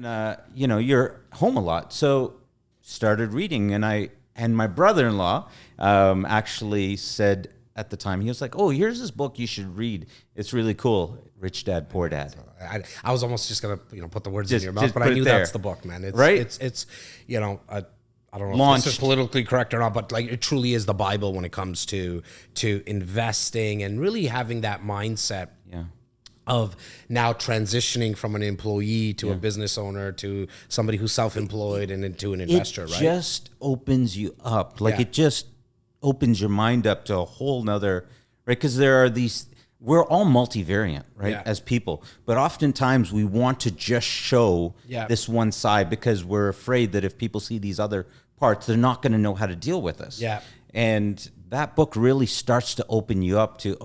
And, you're home a lot. So started reading, and my brother-in-law actually said at the time, he was like, oh, here's this book you should read. It's really cool. Rich Dad, Poor Dad. I was almost just going to, put the words in your mouth, but I knew that's the book, man. It's, right? It's I don't know if this is politically correct or not, but like it truly is the Bible when it comes to investing and really having that mindset of now transitioning from an employee to a business owner to somebody who's self-employed and into an investor, right? It just opens you up. Like it just opens your mind up to a whole nother, right? Because there are we're all multivariant, right? As people, but oftentimes we want to just show this one side because we're afraid that if people see these other parts, they're not going to know how to deal with us. Yeah. And that book really starts to open you up to,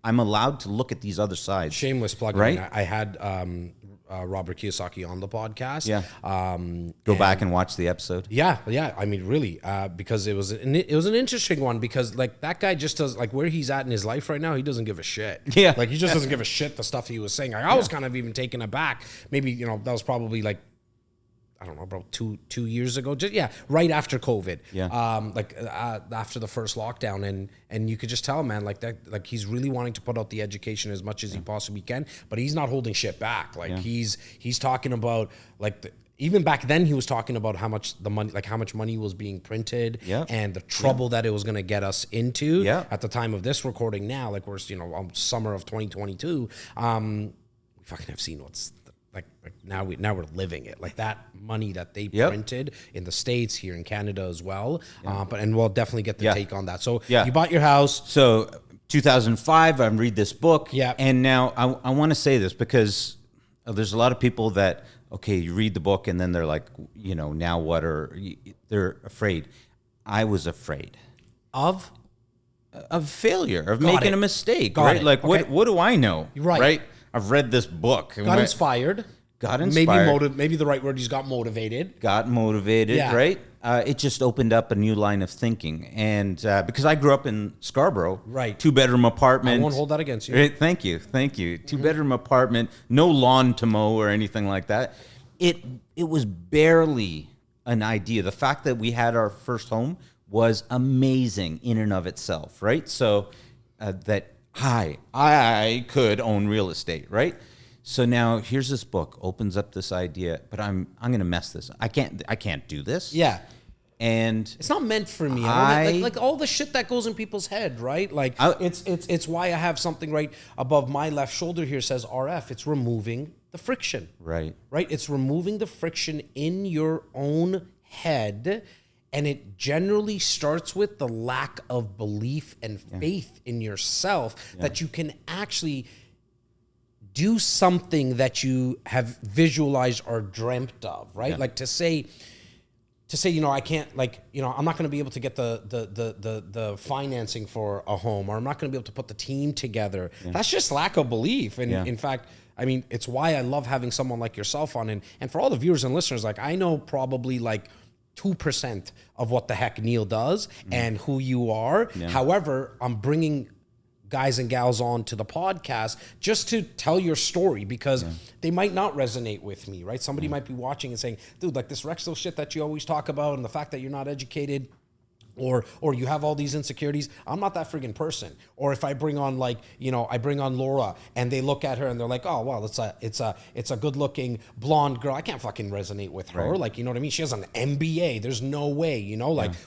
I'm allowed to look at these other sides. Shameless plug, right? I had Robert Kiyosaki on the podcast. Yeah. Go back and watch the episode. Yeah. I mean, really, because it was an interesting one because like that guy just does like where he's at in his life right now. He doesn't give a shit. Yeah. Like he just doesn't give a shit the stuff he was saying. Like, I was kind of even taken aback. Maybe that was probably like, I don't know, about two years ago. Just right after COVID. Yeah. After the first lockdown, and you could just tell, man, like that, like he's really wanting to put out the education as much as he possibly can, but he's not holding shit back. Like he's talking about like even back then he was talking about how much money was being printed and the trouble that it was going to get us into at the time of this recording. Now, like we're summer of 2022, we fucking have seen what's. Like now we're living it, like that money that they printed in the States, here in Canada as well. And we'll definitely get the take on that. So you bought your house. So 2005, I read this book. Yeah. And now I want to say this because there's a lot of people that, okay, you read the book and then they're like, now what? Or they're afraid. I was afraid of failure, of making a mistake, right? Like what do I know? Right. I've read this book. Got inspired. Maybe the right word is got motivated. Right? It just opened up a new line of thinking. And because I grew up in Scarborough, right, 2-bedroom apartment. I won't hold that against you. Right? Thank you. 2-bedroom apartment, no lawn to mow or anything like that. It was barely an idea. The fact that we had our first home was amazing in and of itself, right? So I could own real estate, right? So now here's this book, opens up this idea, but I'm going to mess this. I can't do this. Yeah. And it's not meant for me. Like all the shit that goes in people's head, right? Like it's why I have something right above my left shoulder here says RF. It's removing the friction. Right. Right? It's removing the friction in your own head. And it generally starts with the lack of belief and faith in yourself that you can actually do something that you have visualized or dreamt of, right? Yeah. Like to say, I can't, I'm not going to be able to get the financing for a home, or I'm not going to be able to put the team together. Yeah. That's just lack of belief. And in fact, I mean, it's why I love having someone like yourself on. And for all the viewers and listeners, like I know probably like 2% of what the heck Neil does and who you are. Yeah. However, I'm bringing guys and gals on to the podcast just to tell your story because they might not resonate with me, right? Somebody might be watching and saying, dude, like this Rexdale shit that you always talk about and the fact that you're not educated or you have all these insecurities. I'm not that friggin' person. Or if I bring on I bring on Laura and they look at her and they're like, oh, well, it's a good looking blonde girl. I can't fucking resonate with her. Right. Like, you know what I mean? She has an MBA. There's no way,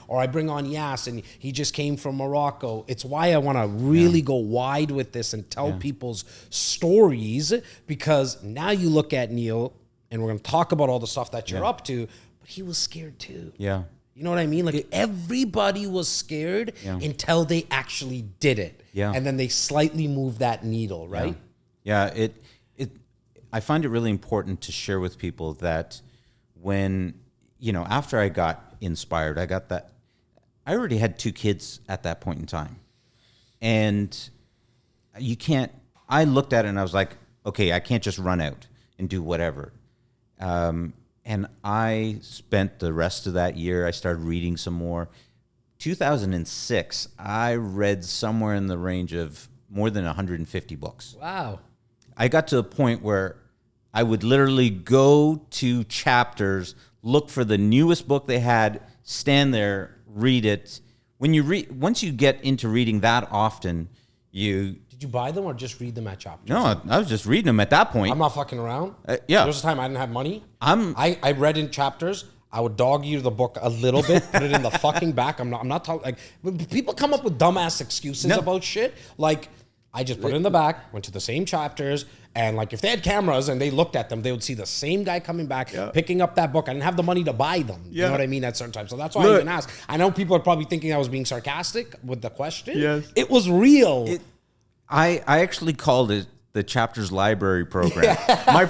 or I bring on Yas and he just came from Morocco. It's why I want to really go wide with this and tell people's stories, because now you look at Neil and we're going to talk about all the stuff that you're up to, but he was scared too. Yeah. You know what I mean? Like everybody was scared until they actually did it. Yeah. And then they slightly moved that needle, right? Yeah. I find it really important to share with people that when, after I got inspired, I already had 2 kids at that point in time. And I looked at it and I was like, okay, I can't just run out and do whatever. And I spent the rest of that year, I started reading some more. 2006, I read somewhere in the range of more than 150 books. Wow. I got to a point where I would literally go to Chapters, look for the newest book they had, stand there, read it. Once you get into reading that often, Did you buy them or just read them at Chapters? No, I was just reading them at that point. I'm not fucking around. Yeah. There was a time I didn't have money. I read in Chapters. I would dog ear the book a little bit, put it in the fucking back. I'm not talking like when people come up with dumbass excuses about shit. Like I just put it in the back, went to the same chapters, and like if they had cameras and they looked at them, they would see the same guy coming back, picking up that book. I didn't have the money to buy them. You know what I mean? At certain times. So that's why I even asked. I know people are probably thinking I was being sarcastic with the question. Yes. It was real. I actually called it the Chapters Library Program. My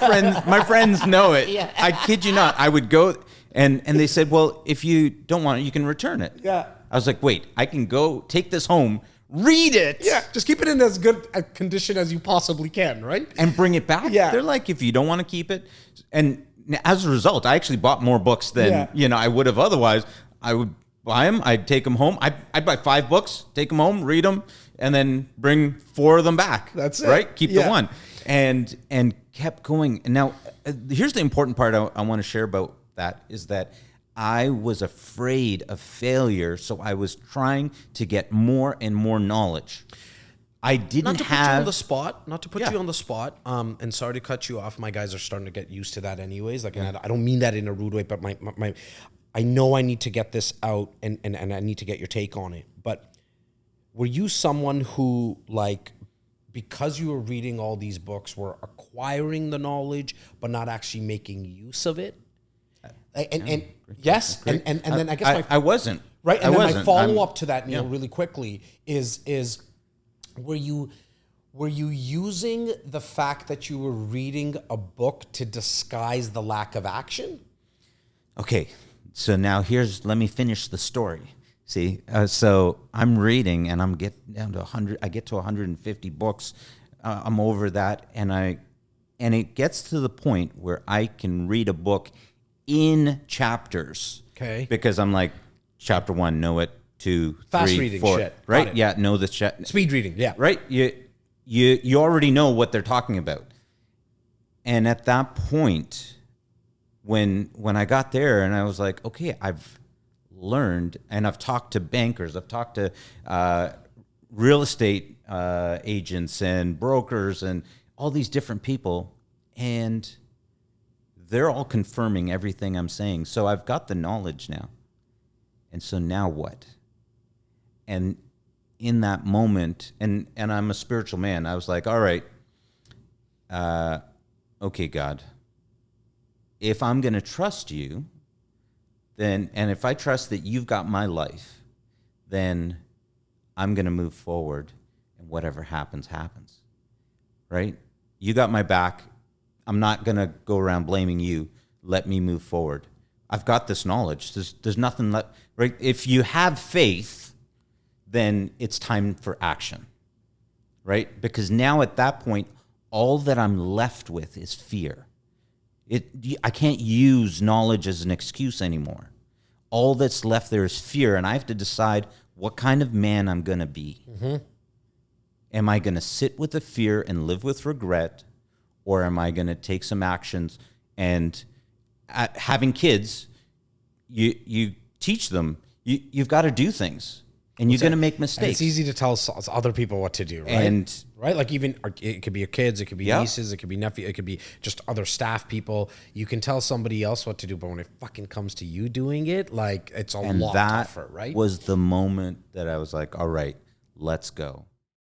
friends know it. Yeah. I kid you not. I would go and they said, well, if you don't want it, you can return it. Yeah. I was like, wait, I can go take this home, read it. Yeah, just keep it in as good a condition as you possibly can, right? And bring it back. Yeah. They're like, if you don't want to keep it. And as a result, I actually bought more books than I would have otherwise. I would buy them. I'd take them home. I'd buy 5 books, take them home, read them, and then bring 4 of them back. That's it. Right? Keep the one. And kept going. And now, here's the important part I want to share about that is that I was afraid of failure, so I was trying to get more and more knowledge. I didn't Not to have... put you on the spot. Not to put you on the spot. And sorry to cut you off. My guys are starting to get used to that anyways. Like, and I don't mean that in a rude way, but my I know I need to get this out and I need to get your take on it. But were you someone who, like, because you were reading all these books, were acquiring the knowledge, but not actually making use of it? And yes, and then I guess I wasn't. Right, and I then wasn't. my follow-up to that, Neil, really quickly, is were you using the fact that you were reading a book to disguise the lack of action? Okay, so now let me finish the story. See, so I'm reading and I'm getting down to 100. I get to 150 books. I'm over that, and it gets to the point where I can read a book in chapters. Okay. Because I'm like, chapter 1, know it. 2, 3, Fast reading 4. shit. Right? Got it. Yeah, know the Speed reading, yeah. Right? You already know what they're talking about. And at that point, when I got there and I was like, okay, I've learned, and I've talked to bankers, I've talked to real estate agents and brokers and all these different people, and they're all confirming everything I'm saying. So I've got the knowledge now. And so now what? And in that moment, and I'm a spiritual man, I was like, all right, okay, God, if I'm going to trust you, then, and if I trust that you've got my life, then I'm going to move forward, and whatever happens, happens. Right? You got my back. I'm not going to go around blaming you. Let me move forward. I've got this knowledge. There's nothing left, right? If you have faith, then it's time for action, right? Because now at that point, all that I'm left with is fear. I can't use knowledge as an excuse anymore. All that's left there is fear, and I have to decide what kind of man I'm going to be. Mm-hmm. Am I going to sit with the fear and live with regret, or am I going to take some actions? And having kids, you teach them, you've got to do things, and you're going to make mistakes. And it's easy to tell other people what to do, right? Right? Like even, it could be your kids, it could be nieces, it could be nephew, it could be just other staff people. You can tell somebody else what to do, but when it fucking comes to you doing it, like it's a lot tougher, right? Was the moment that I was like, all right, let's go.